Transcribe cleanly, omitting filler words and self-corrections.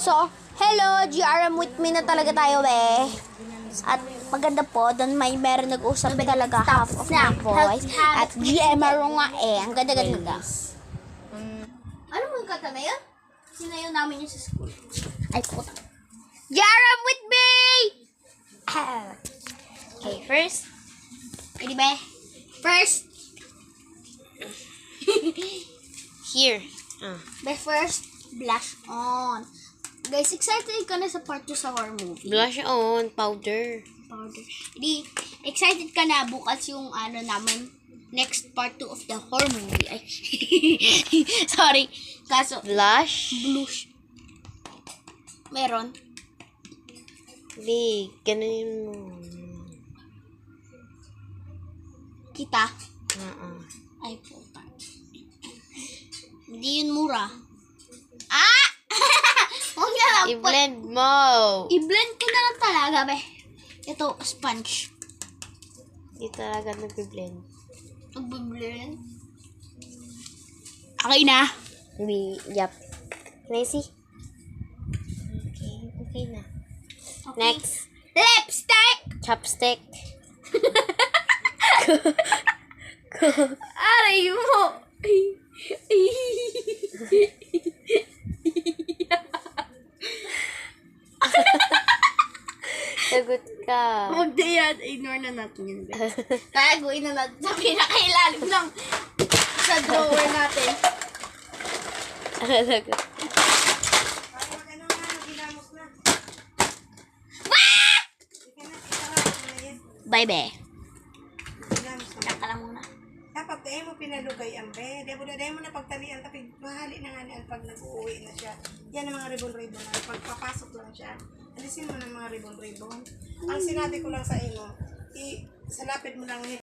So, hello, GRM with me na talaga tayo At maganda po, doon meron nag-usap talaga half of my voice. At GMR nga Ang ganda-ganda. Ano mo yung kata na yun? Sinayaw namin yun sa school. Ay, puta. GRM with me! Okay, first. Ready ba? First. Here. By first, blush on. Guys, excited ka na sa part 2 sa horror movie? Blush on, powder. Hindi, excited ka na bukas yung naman, next part 2 of the horror movie. Ay, sorry. Kaso, blush. Meron. Hindi, ganun mo. Kita. Ay, puta. Hindi yun mura. Ah! Huwag na lang. I-blend mo. I-blend ko na lang talaga, be. Ito, sponge. Hindi talaga nag-blend. Nag-blend? Okay na. Yup. Can I see? Okay na. Okay. Next. Lipstick! Chopstick. Aray mo! Sagot ka. Huwag na yan. Ignore na natin yun. Taguin na natin sa pinakailalim lang sa drawer natin. Sagot. Bye, be. Yan ka lang muna. Dapat dahil mo pinalugay ang be. Dahil mo na pagtalian. Tapi mahali na nga niya pag nag-uwi na siya. Yan ang mga ribbon-ribbon na. Pag papasok lang siya, alisin mo ng mga ribbon-ribbon. Ang sinabi ko lang sa inyo, salapit mo lang